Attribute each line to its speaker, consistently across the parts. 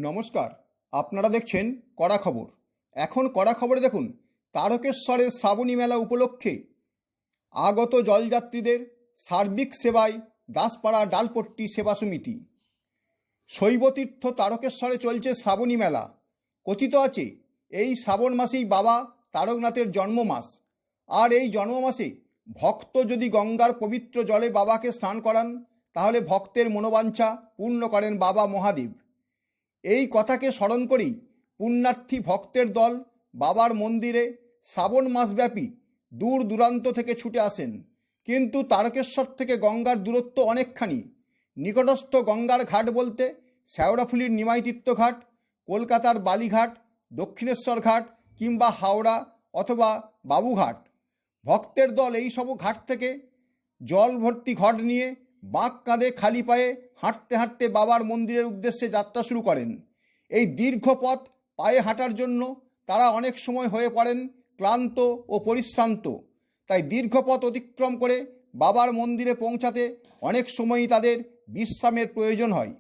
Speaker 1: নমস্কার, আপনারা দেখছেন কড়া খবর। এখন কড়া খবরে দেখুন, তারকেশ্বরের শ্রাবণী মেলা উপলক্ষে আগত জলযাত্রীদের সার্বিক সেবায় দাসপাড়া ডালপট্টি সেবা সমিতি। শৈবতীর্থ তারকেশ্বরে চলছে শ্রাবণী মেলা। কথিত আছে এই শ্রাবণ মাসেই বাবা তারকনাথের জন্মমাস, আর এই জন্মমাসে ভক্ত যদি গঙ্গার পবিত্র জলে বাবাকে স্নান করান তাহলে ভক্তের মনোবাঞ্ছা পূর্ণ করেন বাবা মহাদেব। এই কথাকে স্মরণ করেই পুণ্যার্থী ভক্তের দল বাবার মন্দিরে শ্রাবণ মাসব্যাপী দূর দূরান্ত থেকে ছুটে আসেন। কিন্তু তারকেশ্বর থেকে গঙ্গার দূরত্ব অনেকখানি। নিকটস্থ গঙ্গার ঘাট বলতে শেওড়াফুলির নিমাইতীর্থ ঘাট, কলকাতার বালিঘাট, দক্ষিণেশ্বর ঘাট কিংবা হাওড়া অথবা বাবুঘাট। ভক্তের দল এই সব ঘাট থেকে জল ভর্তি ঘট নিয়ে বাঁক কাঁধে খালি পায়ে হাঁটতে হাঁটতে বাবার মন্দিরের উদ্দেশ্যে যাত্রা শুরু করেন। এই দীর্ঘ পথ পায়ে হাঁটার জন্য তারা অনেক সময় হয়ে পড়েন ক্লান্ত ও পরিশ্রান্ত। তাই দীর্ঘ পথ অতিক্রম করে বাবার মন্দিরে পৌঁছাতে অনেক সময়ই তাদের বিশ্রামের প্রয়োজন হয়।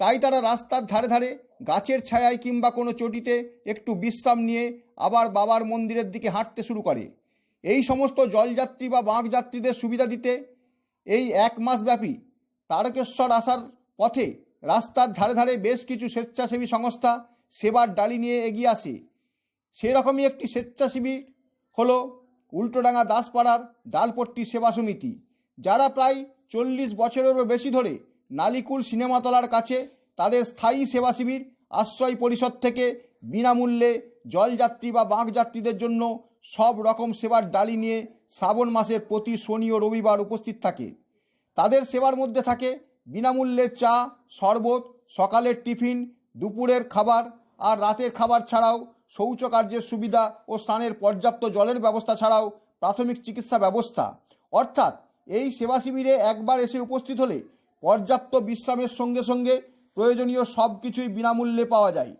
Speaker 1: তাই তারা রাস্তার ধারে ধারে গাছের ছায়ায় কিংবা কোনো চটিতে একটু বিশ্রাম নিয়ে আবার বাবার মন্দিরের দিকে হাঁটতে শুরু করে। এই সমস্ত জলযাত্রী বা বাঁক যাত্রীদের সুবিধা দিতে এই এক মাসব্যাপী তারকেশ্বর আসার পথে রাস্তার ধারে ধারে বেশ কিছু স্বেচ্ছাসেবী সংস্থা সেবার ডালি নিয়ে এগিয়ে আসে। সেরকমই একটি স্বেচ্ছাসেবী হলো উল্টোডাঙ্গা দাসপাড়ার ডালপট্টি সেবা সমিতি, যারা প্রায় 40 বছরেরও বেশি ধরে নালিকুল সিনেমাতলার কাছে তাদের স্থায়ী সেবা শিবির আশ্রয় পরিষদ থেকে বিনামূল্যে জলযাত্রী বা বাঁক যাত্রীদের জন্য সব রকম সেবার ডালি নিয়ে শ্রাবণ মাসের প্রতি শনি ও রবিবার উপস্থিত থাকে। তাদের সেবার মধ্যে থাকে বিনামূল্যে চা, শরবত, সকালের টিফিন, দুপুরের খাবার আর রাতের খাবার ছাড়াও শৌচকার্যের সুবিধা ও স্নানের পর্যাপ্ত জলের ব্যবস্থা ছাড়াও প্রাথমিক চিকিৎসা ব্যবস্থা। অর্থাৎ এই সেবা শিবিরে একবার এসে উপস্থিত হলে পর্যাপ্ত বিশ্রামের সঙ্গে সঙ্গে প্রয়োজনীয় সব কিছুই বিনামূল্যে পাওয়া যায়।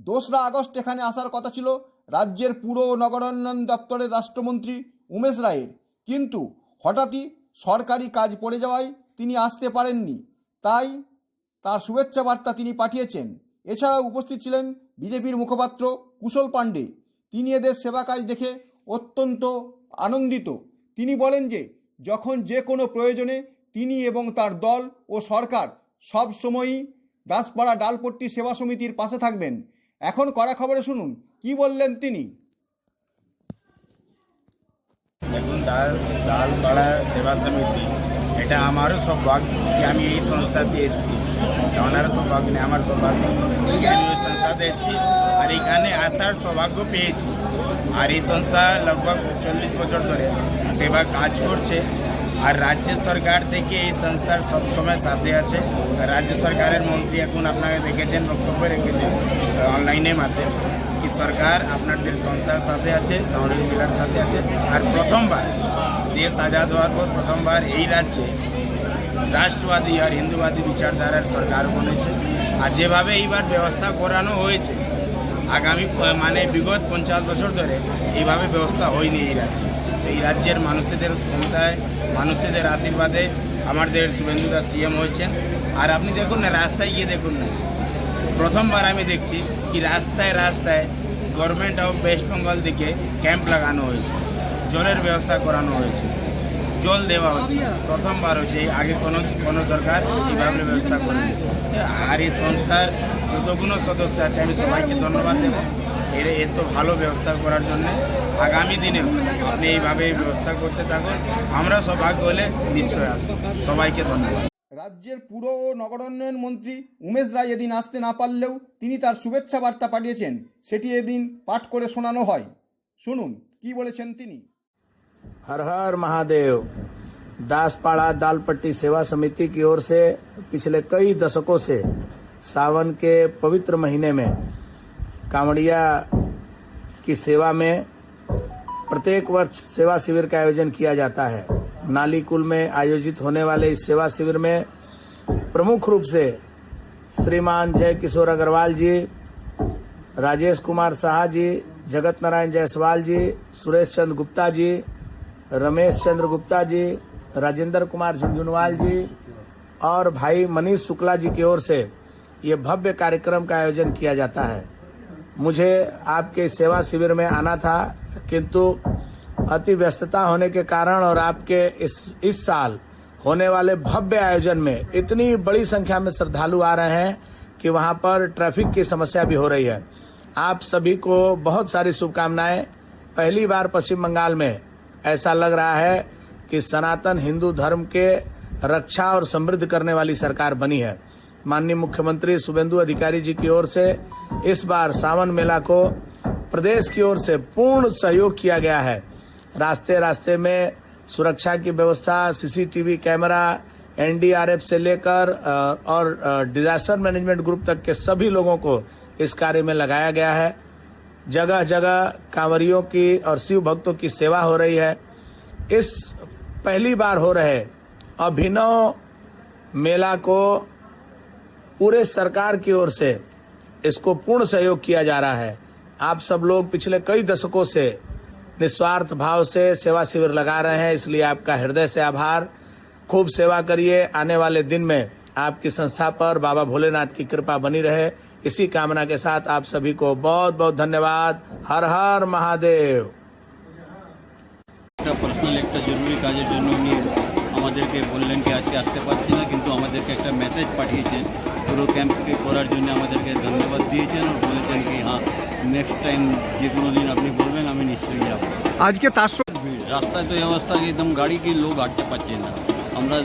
Speaker 1: 2রা আগস্ট এখানে আসার কথা ছিল রাজ্যের পুর ও নগরায়ণ দপ্তরের রাষ্ট্রমন্ত্রী উমেশ রায়ের, কিন্তু হঠাৎই সরকারি কাজ পড়ে যাওয়ায় তিনি আসতে পারেননি। তাই তার শুভেচ্ছা বার্তা তিনি পাঠিয়েছেন। এছাড়াও উপস্থিত ছিলেন বিজেপির মুখপাত্র কুশল পাণ্ডে। তিনি এদের সেবা কাজ দেখে অত্যন্ত আনন্দিত। তিনি বলেন যে যখন যে কোনো প্রয়োজনে তিনি এবং তার দল ও সরকার সব সময়ই দাসপাড়া ডালপট্টি সেবা সমিতির পাশে থাকবেন। এখন কড়া খবরে শুনুন কি বললেন তিনি।
Speaker 2: দেখুন, ডালপাড়া সেবা সমিতি এটা আমারও সৌভাগ্য যে আমি এই সংস্থাতে এসেছি। ওনারও সৌভাগ্য নেই, আমার সৌভাগ্য আমি ওই সংস্থাতে এসেছি আর এখানে আসার সৌভাগ্য পেয়েছি। আর এই সংস্থা লগভগ 40 বছর ধরে সেবা কাজ করছে। আর রাজ্য সরকার থেকে এই সংস্থার সবসময় সাথে আছে। রাজ্য সরকারের মন্ত্রী এখন আপনাকে দেখেছেন, বক্তব্য রেখেছেন অনলাইনের মাধ্যমে কি সরকার আপনাদের সংস্থার সাথে আছে, সাউন্ড মিলার সাথে আছে। আর প্রথমবার দেশ আজাদ হওয়ার পর প্রথমবার এই রাজ্যে রাষ্ট্রবাদী আর হিন্দুবাদী বিচারধারার সরকার বনেছে। আর যেভাবে এইবার ব্যবস্থা করানো হয়েছে, আগামী বিগত 50 বছর ধরে এইভাবে ব্যবস্থা হয়নি এই রাজ্যে। এই রাজ্যের মানুষদের ক্ষমতায়, মানুষদের আশীর্বাদে আমাদের শুভেন্দুদা সিএম হয়েছেন। আর আপনি দেখুন না, রাস্তায় গিয়ে দেখুন না, প্রথমবার আমি দেখছি কি রাস্তায় রাস্তায় গভর্নমেন্ট অফ ওয়েস্ট বেঙ্গল থেকে ক্যাম্প লাগানো হয়েছে, জলের ব্যবস্থা করানো হয়েছে, জল দেওয়া হচ্ছে। প্রথমবার হচ্ছে, আগে কোনো সরকার এইভাবে ব্যবস্থা করেনি। আর এই সংস্থার যতগুলো সদস্য আছে আমি সবাইকে ধন্যবাদ দেব এত ভালো ব্যবস্থা করার জন্য। আগামী দিনেও আপনি এইভাবে ব্যবস্থা করতে থাকুন, আমরা সৌভাগ্য হলে নিশ্চয় আসবো। সবাইকে ধন্যবাদ।
Speaker 1: রাজ্যের পুর ও নগরায়ণ মন্ত্রী উমেশ রায় এদিন আসতে না পারলেও তিনি তার শুভেচ্ছা বার্তা পাঠিয়েছেন, সেটি এদিন পাঠ করে শোনানো হয়। শুনুন কি বলেছেন তিনি।
Speaker 3: हर हर महादेव। दासपाड़ा दालपट्टी सेवा समिति की ओर से पिछले कई दशकों से सावन के पवित्र महीने में कांवड़िया की सेवा में प्रत्येक वर्ष सेवा शिविर का आयोजन किया जाता है। नालीकुल में आयोजित होने वाले इस सेवा शिविर में प्रमुख रूप से श्रीमान जय किशोर अग्रवाल जी, राजेश कुमार साहा जी, जगत नारायण जायसवाल जी, सुरेश चंद्र गुप्ता जी, रमेश चंद्र गुप्ता जी, राजेंद्र कुमार झुंझुनवाल जी और भाई मनीष शुक्ला जी की ओर से ये भव्य कार्यक्रम का आयोजन किया जाता है। मुझे आपके सेवा शिविर में आना था, किंतु अति व्यस्तता होने के कारण और आपके इस साल होने वाले भव्य आयोजन में इतनी बड़ी संख्या में श्रद्धालु आ रहे हैं कि वहां पर ट्रैफिक की समस्या भी हो रही है। आप सभी को बहुत सारी शुभकामनाएं। पहली बार पश्चिम बंगाल में ऐसा लग रहा है कि सनातन हिंदू धर्म के रक्षा और समृद्ध करने वाली सरकार बनी है। माननीय मुख्यमंत्री शुभेंदु अधिकारी जी की ओर से इस बार सावन मेला को प्रदेश की ओर से पूर्ण सहयोग किया गया है। रास्ते रास्ते में सुरक्षा की व्यवस्था, सीसीटीवी कैमरा, एनडीआरएफ से लेकर और डिजास्टर मैनेजमेंट ग्रुप तक के सभी लोगों को इस कार्य में लगाया गया है। जगह जगह कांवरियों की और शिव भक्तों की सेवा हो रही है। इस पहली बार हो रहे अभिनव मेला को पूरे सरकार की ओर से इसको पूर्ण सहयोग किया जा रहा है। आप सब लोग पिछले कई दशकों से निस्वार्थ भाव से सेवा शिविर लगा रहे हैं, इसलिए आपका हृदय से आभार। खूब सेवा करिए। आने वाले दिन में आपकी संस्था पर बाबा भोलेनाथ की कृपा बनी रहे, इसी कामना के साथ आप सभी को बहुत बहुत धन्यवाद। हर हर महादेव।
Speaker 4: পার্সোনাল একটা জরুরি কাজের জন্য উনি আমাদেরকে বললেন কি আজকে আসতে পারছি না, কিন্তু আমাদেরকে একটা মেসেজ পাঠিয়েছেন পুরো ক্যাম্পকে করার জন্য, আমাদেরকে ধন্যবাদ দিয়েছেন আর বলেছেন কি হ্যাঁ নেক্সট টাইম যে কোনো দিন আপনি বলবেন আমি নিশ্চয়ই যাব।
Speaker 1: আজকে তার সঙ্গে
Speaker 4: ভিড় রাস্তায় তো এই অবস্থা কি একদম গাড়ি কি লোক হাঁটতে পারছে না। আমরা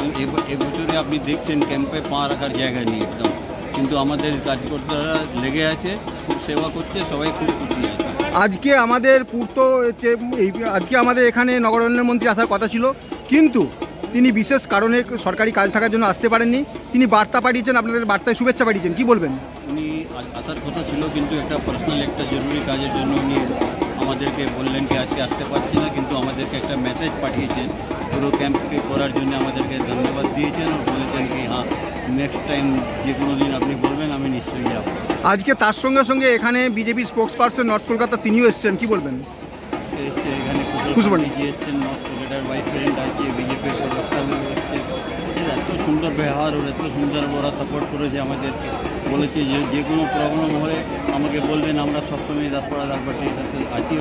Speaker 4: এবছরে আপনি দেখছেন ক্যাম্পে পা রাখার জায়গা নেই একদম, কিন্তু আমাদের কাজকর্তারা লেগে আছে, খুব সেবা করছে, সবাই খুব খুশি আছে।
Speaker 1: আজকে আমাদের আজকে আমাদের এখানে নগরোন্নয়ন মন্ত্রী আসার কথা ছিল, কিন্তু তিনি বিশেষ কারণে সরকারি কাজ থাকার জন্য আসতে পারেননি। তিনি বার্তা পাঠিয়েছেন, আপনাদের বার্তায় শুভেচ্ছা পাঠিয়েছেন, কি বলবেন?
Speaker 4: উনি আসার কথা ছিল, কিন্তু একটা পার্সোনাল একটা জরুরি কাজের জন্য উনি আমাদেরকে বললেন কি আজকে আসতে পারছি না, কিন্তু আমাদেরকে একটা মেসেজ পাঠিয়েছেন পুরো ক্যাম্পকে করার জন্য, আমাদেরকে ধন্যবাদ দিয়েছেন আর বলেছেন কি হ্যাঁ নেক্সট টাইম যে কোনো দিন আপনি বলবেন আমি নিশ্চয়ই যাব।
Speaker 1: আজকে তার সঙ্গে সঙ্গে এখানে BJP spokes person north Kolkata তিনিও এসেছেন, কি বলবেন?
Speaker 4: এসছে এখানে
Speaker 1: খুশবুনি
Speaker 4: যে এসছেন নর্থ কলকাতার ভাইস প্রেসিডেন্ট আছে, বিজেপির প্রবক্তাগুলো এসছে, এত সুন্দর ব্যবহার ওর এত সুন্দর ওরা সাপোর্ট করেছে আমাদেরকে, বলেছে যে কোনো প্রবলেম হলে আমাকে বলবেন, আমরা সবসময় দাসপাড়া দাসপাড়ির সাথে আছি।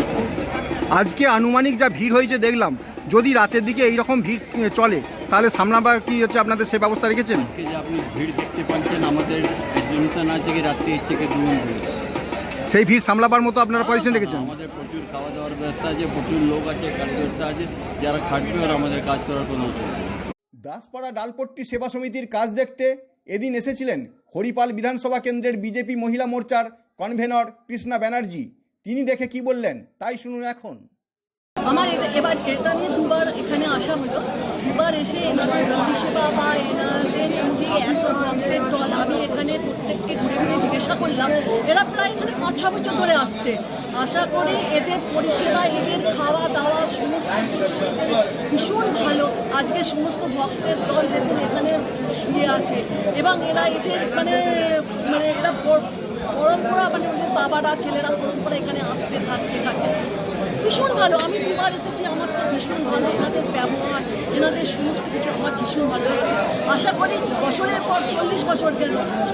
Speaker 1: আজকে আনুমানিক যা ভিড় হয়েছে দেখলাম, যদি রাতের দিকে এইরকম ভিড় চলে তাহলে সামলাবার কি হচ্ছে আপনাদের সেই ব্যবস্থা রেখেছেন?
Speaker 4: আজকে যে আপনি ভিড় দেখতে পাচ্ছেন, আমাদের জনতা না থেকে রাত্রে এর থেকে দুগুণ ভিড়,
Speaker 1: সেই ভিড় সামলাবার মতো আপনারা পজিশন রেখেছেন?
Speaker 4: আমাদের প্রচুর খাওয়া দাওয়ার ব্যবস্থা আছে, প্রচুর লোক আছে, কার্যকর্তা আছে যারা খাটবে আর আমাদের কাজ করার কোনো অসুবিধা নেই।
Speaker 1: দাসপাড়া ডালপট্টি সেবা সমিতির কাজ দেখতে এদিন এসেছিলেন হরিপাল বিধানসভা কেন্দ্রের বিজেপি মহিলা মোর্চার কনভেনর কৃষ্ণা ব্যানার্জি। তিনি দেখে কি বললেন তাই শুনুন এখন।
Speaker 5: আমার এবার এটা নিয়ে দুবার এখানে আসা হলো, দুবার এসে এনাদের পরিষেবা বা এনাদের যে এত ভক্তের দল, আমি এখানে প্রত্যেককে ঘুরে ঘুরে জিজ্ঞাসা করলাম, এরা প্রায় এখানে 5-6 বছর ধরে আসছে। আশা করি এদের পরিষেবা, এদের খাওয়া দাওয়া সমস্ত ভীষণ ভালো। আজকে সমস্ত ভক্তের দল দেখুন এখানে শুয়ে আছে, এবং এরা এদের মানে এরা পরম্পরা, মানে ওদের বাবারা ছেলেরা পরম্পরা এখানে আসতে থাকতে থাকে, ভীষণ ভালো। আমি দুবার এসেছি, আমার তো ভীষণ ভালো, এনাদের ব্যবহার, এনাদের সমস্ত কিছু আমার ভীষণ ভালো লেগেছে। আশা করি বছরের পর 40 বছর গেল,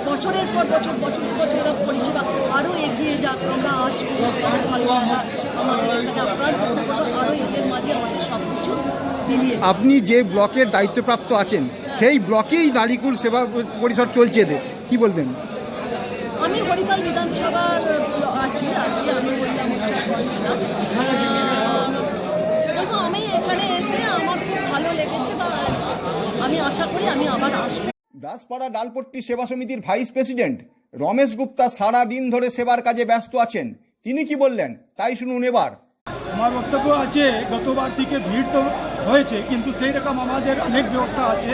Speaker 5: বছরের পর বছর এরা পরিষেবা আরও এগিয়ে যাক, আমরা আসবো, আরও ভালো আমাদের এখানে আপনার আরও এদের মাঝে আমাদের সব কিছু মিলিয়ে।
Speaker 1: আপনি যে ব্লকের দায়িত্বপ্রাপ্ত আছেন সেই ব্লকেই নারীকুল সেবা পরিষদ চলছে, এদের কি বলবেন?
Speaker 5: আমি হরিপাল বিধানসভার আছি, আজকে আমি বললাম আমি এখানে এসে আমার খুব ভালো লেগেছে, বা আমি আশা করি আমি আবার আসবো।
Speaker 1: দাসপাড়া ডালপট্টি সেবা সমিতির ভাইস প্রেসিডেন্ট রমেশ গুপ্তা সারা দিন ধরে সেবার কাজে ব্যস্ত আছেন। তিনি কি বললেন তাই শুনুন এবার।
Speaker 6: আমার বক্তব্য আছে, গতবার থেকে ভিড় তো হয়েছে, কিন্তু সেই রকম আমাদের অনেক ব্যবস্থা আছে।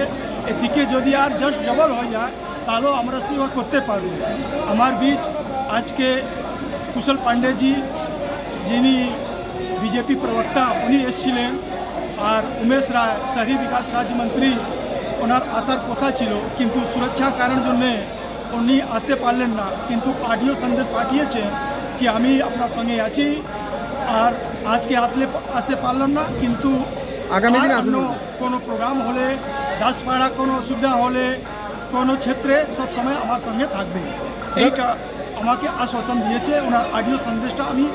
Speaker 6: এদিকে যদি আর জাস্ট ডবল হয়ে যায় তাহলেও আমরা সেবা করতে পারব। আমার বীচ আজকে কুশল পান্ডেজি, যিনি বিজেপি প্রবক্তা, উনি এসেছিলেন, আর উমেশ রায় শহরি বিকাশ রাজ্যমন্ত্রী, ওনার আসার কথা ছিল, কিন্তু সুরক্ষার কারণের জন্যে উনি আসতে পারলেন না, কিন্তু অডিও সন্দেশ পাঠিয়েছে কি আমি আপনার সঙ্গে আছি, আর আজকে আসতে পারলাম না, কিন্তু
Speaker 1: আগামী দিনে
Speaker 6: কোনো প্রোগ্রাম হলে, দাসপাড়া কোনো অসুবিধা হলে, কোনো ক্ষেত্রে সব সময় আমার সঙ্গে থাকবে, এইটা আমাকে আশ্বাসন দিয়েছে। ওনার অডিও সন্দেশটা আমি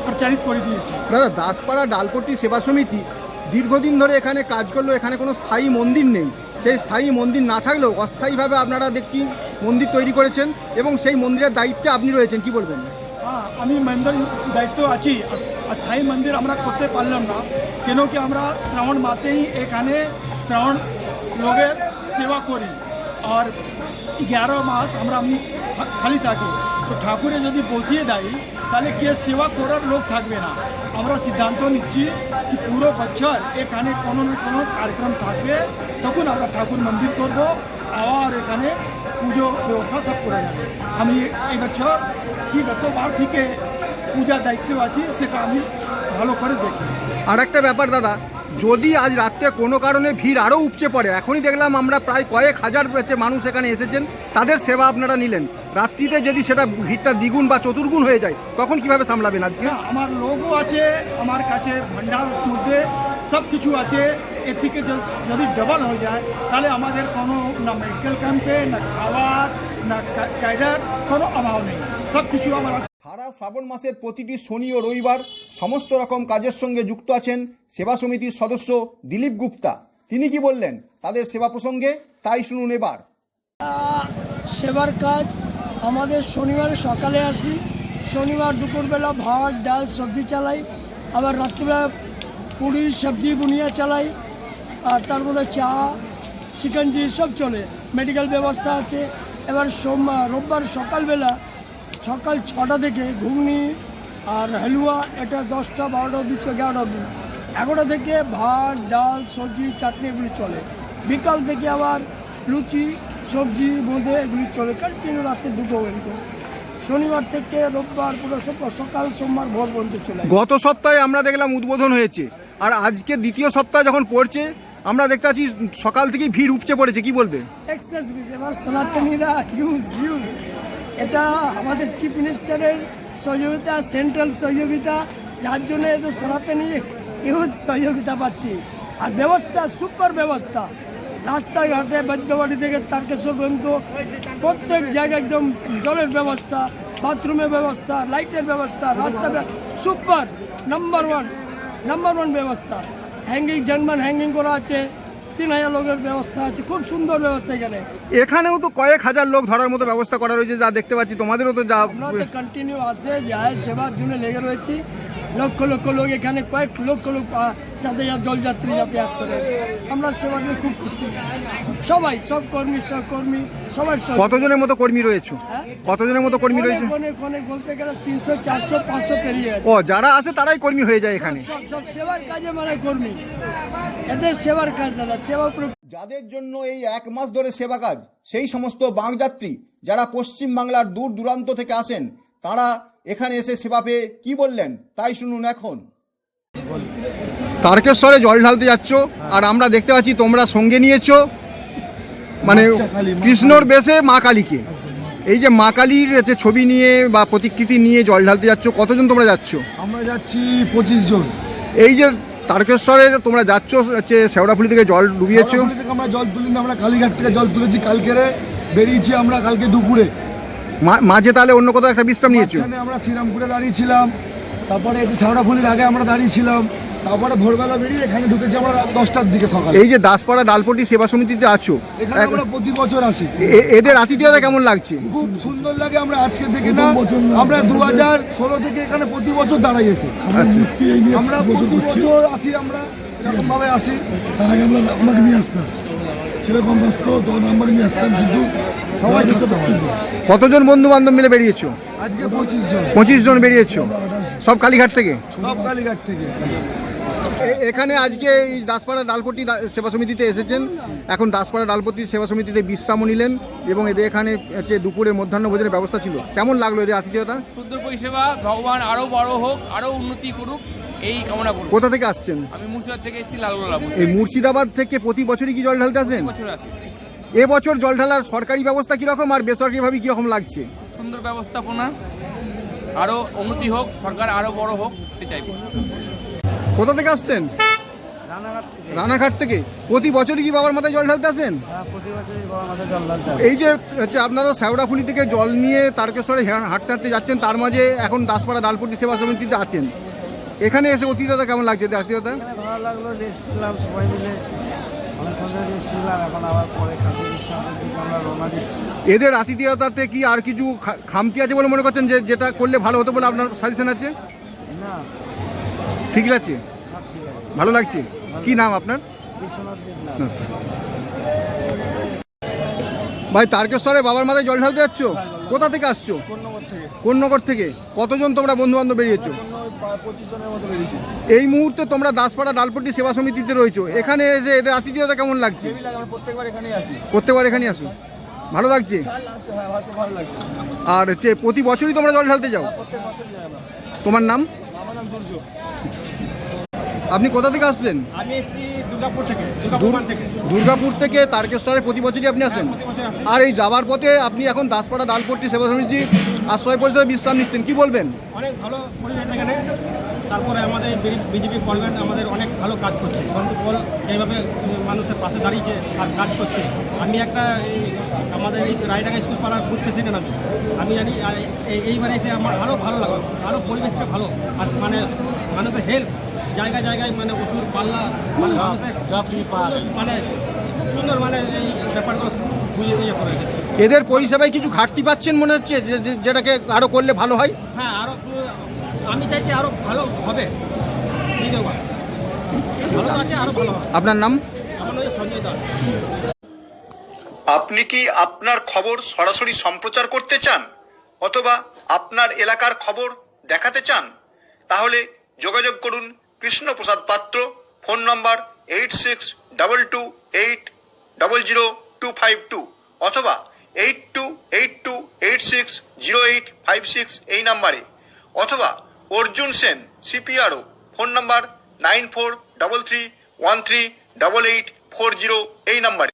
Speaker 6: প্রচারিত করে দিয়েছি।
Speaker 1: দাদা, দাসপাড়া ডালপট্টি সেবা সমিতি দীর্ঘদিন ধরে এখানে কাজ করলো, এখানে কোনো স্থায়ী মন্দির নেই। সেই স্থায়ী মন্দির না থাকলেও অস্থায়ীভাবে আপনারা দেখছি মন্দির তৈরি করেছেন এবং সেই মন্দিরের দায়িত্বে আপনি রয়েছেন, কি বলবেন?
Speaker 6: হ্যাঁ, আমি মন্দির দায়িত্ব আছি। স্থায়ী মন্দির আমরা করতে পারলাম না, কেন কি আমরা শ্রাবণ মাসেই এখানে শ্রাবণ লোকের সেবা করি, আর 11 মাস আমরা আমি খালি থাকি। তো ঠাকুরে যদি বসিয়ে দেয় তাহলে কে সেবা করার লোক থাকবে না। আমরা সিদ্ধান্ত নিচ্ছি কি পুরো বছর এখানে কোনো না কোনো কার্যক্রম থাকবে, তখন আমরা ঠাকুর মন্দির করব, আর এখানে পুজো ব্যবস্থা সব করে যাবে। আমি এই বছর কি গতবার থেকে পূজা দায়িত্ব আছি, সেটা আমি ভালো করে দেখি।
Speaker 1: আর একটা ব্যাপার দাদা, যদি আজ রাত্রে কোনো কারণে ভিড় আরও উপচে পড়ে, এখনই দেখলাম আমরা প্রায় কয়েক হাজার মানুষ এখানে এসেছেন, তাদের সেবা আপনারা নিলেন, রাত্রিতে যদি সেটা ভিড়টা দ্বিগুণ বা চতুর্গুণ হয়ে যায় তখন কিভাবে সামলাবেন আজকে?
Speaker 6: হ্যাঁ, আমার লোগও আছে, আমার কাছে ভান্ডার মধ্যে সব কিছু আছে। এর থেকে যদি ডবল হয়ে যায় তাহলে আমাদের কোনো না মেডিকেল ক্যাম্পে, না খাবার, না গাইডার, কোনো অভাব নেই, সব কিছু আমার।
Speaker 1: সারা শ্রাবণ মাসের প্রতিটি শনি ও রবিবার সমস্ত রকম কাজের সঙ্গে যুক্ত আছেন সেবা সমিতির সদস্য দিলীপ গুপ্তা। তিনি কি বললেন তাদের সেবা প্রসঙ্গে, তাই শুনুন এবার।
Speaker 7: সেবার কাজ আমাদের শনিবারে সকালে আসি, শনিবার দুপুরবেলা ভাত ডাল সবজি চালাই, আবার রাত্রিবেলা পুরি সবজি বুনিয়া চালাই, আর তার মধ্যে চা চিকেনজি সব চলে, মেডিকেল ব্যবস্থা আছে। এবার রোববার সকালবেলা সকাল 6টা থেকে ঘুগনি আর হালুয়া, এটা 10টা 12টা 11টা 11টা থেকে ভাত ডাল সবজি চাটনি এগুলি চলে। বিকাল থেকে আবার লুচি সবজি বোঁদে এগুলি চলে কন্টিনিউ রাত্রে 2টো এরকম। শনিবার থেকে রোববার পুরো সকাল সোমবার ভোর পর্যন্ত চলে।
Speaker 1: গত সপ্তাহে আমরা দেখলাম উদ্বোধন হয়েছে, আর আজকে দ্বিতীয় সপ্তাহ যখন পড়ছে আমরা দেখতে পাচ্ছি সকাল থেকেই ভিড় উপচে পড়েছে, কি বলবে?
Speaker 7: এক্সেস ভিড়, এবার সনাতনীরা হিউজ। এটা আমাদের চিফ মিনিস্টারের সহযোগিতা, সেন্ট্রাল সহযোগিতা, যার জন্য এত সনাতনী হিউজ সহযোগিতা পাচ্ছি। আর ব্যবস্থা সুপার ব্যবস্থা, রাস্তাঘাটে বৈদ্যবাড়ি থেকে তারকেশ্বর পর্যন্ত প্রত্যেক জায়গায় একদম জলের ব্যবস্থা, বাথরুমের ব্যবস্থা, লাইটের ব্যবস্থা, রাস্তা সুপার নাম্বার ওয়ান ব্যবস্থা। হ্যাঙ্গিং জানমান হ্যাঙ্গিং করা আছে, 3000 লোকের ব্যবস্থা আছে, খুব সুন্দর ব্যবস্থা এখানে।
Speaker 1: এখানেও তো কয়েক হাজার লোক ধরার মতো ব্যবস্থা করা রয়েছে, যা দেখতে পাচ্ছি তোমাদেরও তো যা
Speaker 7: আমরা তো কন্টিনিউ আসে যায়, সেবার জন্য লেগে রয়েছি। লক্ষ লক্ষ লোক এখানে, কয়েক লক্ষ লোক জলযাত্রী যাতায়াত করে। আমরা সেবা দিয়ে খুব খুশি, সবাই, সব কর্মী সহকর্মী সবাই।
Speaker 1: কতজনের মতো কর্মী রয়েছে? কতজনের মতো কর্মী রয়েছে?
Speaker 7: অনেক বলতে গেলে 300 400 500 পেরিয়ে আছে।
Speaker 1: ও, যারা আসে তারাই কর্মী হয়ে যায় এখানে।
Speaker 7: সব সেবার কাজে মানে কর্মী, এদের সেবার কাজ দাদা, সেবা।
Speaker 1: যাদের জন্য এই 1 মাস ধরে সেবা কাজ, সেই সমস্ত বাংযাত্রী যারা পশ্চিম বাংলার দূর দূরান্ত থেকে আসেন, তারা এখানে এসে সেবা পেয়ে কি বললেন তাই শুনুন এখন। তারকেশ্বরে জল ঢালতে যাচ্ছ, আর আমরা দেখতে পাচ্ছি তোমরা সঙ্গে নিয়েছো মানে কৃষ্ণর বেশে মা কালীকে। এই যে মা কালীর যে ছবি নিয়ে বা প্রতিকৃতি নিয়ে জল ঢালতে যাচ্ছ, কতজন তোমরা যাচ্ছ?
Speaker 8: আমরা যাচ্ছি 25 জন।
Speaker 1: এই যে তারকেশ্বরে তোমরা যাচ্ছ, হচ্ছে শেওড়াফুলি থেকে জল ডুবিয়েছো।
Speaker 8: শেওড়াফুলি থেকে আমরা জল তুলিনি, আমরা কালীঘাট থেকে জল তুলেছি। কালকে বেরিয়েছি আমরা, কালকে দুপুরে।
Speaker 1: মাঝে তাহলে অন্য কোথাও একটা বিশ্রাম নিয়েছো?
Speaker 8: এখানে আমরা শ্রীরামপুরে দাঁড়িয়েছিলাম, তারপরে এসে শেওড়াফুলির আগে আমরা দাঁড়িয়েছিলাম, তারপরে ভোরবেলা বেরিয়ে এখানে ঢুকেছি আমরা রাত 10টার দিকে সকালে।
Speaker 1: এই যে দাসপাড়া ডালপট্টি সেবা সমিতিতে আছো,
Speaker 8: এখানে আমরা প্রতি বছর আসি।
Speaker 1: এদের আতিথেয়তা কেমন লাগছে?
Speaker 8: খুব সুন্দর লাগে। আমরা আজকে দেখে না, আমরা 2016 থেকে এখানে প্রতি বছর দাঁড়াই এসে আমরা প্রতি বছর আসি। আমরা এরকম ভাবে আসি।
Speaker 9: তার আগে আমরা আমাকে নিয়ে আসতাম, সেরকম ব্যস্ত তখন আমরা নিয়ে আসতাম, কিন্তু সবাই
Speaker 1: কতজন বন্ধু বান্ধব মিলে বেরিয়েছো?
Speaker 8: আজকে 25 জন।
Speaker 1: 25 জন বেরিয়েছো, সব কালীঘাট থেকে?
Speaker 8: সব কালীঘাট থেকে।
Speaker 1: এখানে আজকে এই দাসপাড়া ডালপট্টি সেবা সমিতিতে এসেছেন, এখন দাসপাড়া ডালপট্টি সেবা সমিতিতে বিশ্রামও নিলেন এবং এদের এখানে হচ্ছে দুপুরে মধ্যাহ্ন ভোজনের ব্যবস্থা ছিল। কেমন লাগলো এদের আতিথেয়তা?
Speaker 10: সুন্দর পরিষেবা, ভগবান আরো বড় হোক, আরো উন্নতি করুক, এই কামনা করব।
Speaker 1: কোথা থেকে আসছেন?
Speaker 10: আমি মুর্শিদাবাদ থেকে এসেছি, লালগোলা।
Speaker 1: এই মুর্শিদাবাদ থেকে প্রতি বছরই কি জল ঢালতে আসেন?
Speaker 10: বছর আসি।
Speaker 1: এবছর জল ঢালার সরকারি ব্যবস্থা কিরকম আর বেসরকারিভাবে কিরকম লাগছে?
Speaker 10: সুন্দর ব্যবস্থাপনা, আরো উন্নতি হোক, সরকার আরো বড় হোক, চাইব।
Speaker 1: কোথা থেকে আসছেন? রানাঘাট থেকে প্রতি বছরই কি বাবার মাথায় জল ঢালতে আসেন?
Speaker 8: প্রতি বছরই বাবার মাথায় জল ঢালতে
Speaker 1: এই যে হচ্ছে আপনারা শ্যাওড়াফুলি থেকে জল নিয়ে তারকেশ্বরে হাঁটতে হাঁটতে যাচ্ছেন, তার মাঝে এখন দাসপাড়া ডালপট্টি সেবা সমিতিতে আছেন, এখানে এসে অতিথিয়তা কেমন লাগছে? আত্মীয়তা
Speaker 8: ভালো লাগলো, রেস্ট নিলাম সবাই মিলে, অনেকক্ষণ ধরে রেস্ট নিলাম, এখন আবার পরে কাজের সামনের দিকে আমরা রওনা দিচ্ছি।
Speaker 1: এদের আতিথেয়তাতে কি আর কিছু খামতি আছে বলে মনে করছেন, যেটা করলে ভালো হতো বলে আপনার সাজেশন আছে?
Speaker 8: না,
Speaker 1: ঠিক লাগছে,
Speaker 8: সব ঠিক আছে।
Speaker 1: ভালো লাগছে। কি নাম আপনার?
Speaker 8: বিশ্বনাথ দেবনাথ।
Speaker 1: ভাই তারকেশ্বরে বাবার মাথায় জল ঢালতে যাচ্ছ, কোথা থেকে আসছো? কোন নগর থেকে? কতজন তোমরা বন্ধু বান্ধব বেরিয়েছো?
Speaker 8: 25 জনের মতো বেরিয়েছি।
Speaker 1: এই মুহূর্তে তোমরা দাসপাড়া ডালপট্টি সেবা সমিতিতে রয়েছো, এখানে এসে এদের আতিথেয়তা কেমন লাগছে?
Speaker 8: আমরা প্রত্যেকবার এখানেই আসি।
Speaker 1: প্রত্যেকবার এখানে আসো, ভালো লাগছে?
Speaker 8: হ্যাঁ, ভালো লাগছে।
Speaker 1: আর হচ্ছে প্রতি বছরই তোমরা জল ঢালতে যাও?
Speaker 8: প্রত্যেক বছর যাই আমরা।
Speaker 1: তোমার নাম?
Speaker 8: আমার নাম দুর্য।
Speaker 1: আপনি কোথা থেকে আসছেন?
Speaker 6: আমি এসেছি দুর্গাপুর থেকে,
Speaker 1: দুর্গাপুর থেকে তারকেশ্বরে প্রতি বছরই আপনি আসেন? আর এই যাবার পথে আপনি এখন দাসপাড়া ডালপট্টি সেবা সমিতি আশ্রয় পরিষদে বিশ্রাম নিচ্ছেন, কি বলবেন?
Speaker 6: অনেক ভালো পরিবেশ এখানে। তারপরে আমাদের বিজেপি গভর্নমেন্ট আমাদের অনেক ভালো কাজ করছে, গন্তব্য এইভাবে মানুষের পাশে দাঁড়িয়েছে আর কাজ করছে। আমি একটা আমাদের এই রায়ডাঙ্গা স্কুল পাড়ার বুথ প্রেসিডেন্ট, আমি জানি এইবারে এসে আমার আরও ভালো লাগলো, আরও পরিবেশটা ভালো, আর মানে মানুষের হেল্প জায়গায় জায়গায়, মানে ওষুধ পাল্লা, মানে মানুষের মানে সুন্দর, মানে এই ব্যাপারগুলো বুঝে দিয়ে করে গেছে।
Speaker 1: এদের পরিষেবায় কিছু ঘাটতি পাচ্ছেন মনে হচ্ছে, যেটাকে আরো করলে ভালো হয়?
Speaker 6: হ্যাঁ, আরও আমি চাইছি আরও ভালো হবে, ভালো আছে, আরও ভালো হবে।
Speaker 1: আপনার নাম?
Speaker 6: আমার নাম সঞ্জয় দাস।
Speaker 1: আপনি কি আপনার খবর সরাসরি সম্প্রচার করতে চান অথবা আপনার এলাকার খবর দেখাতে চান? তাহলে যোগাযোগ করুন কৃষ্ণপ্রসাদ পাত্র, ফোন নম্বর 8622800252 অথবা 8282860856 এই নাম্বারে, অথবা অর্জুন সেন সিপিআরও, ফোন নম্বর 9433138840 এই নাম্বারে।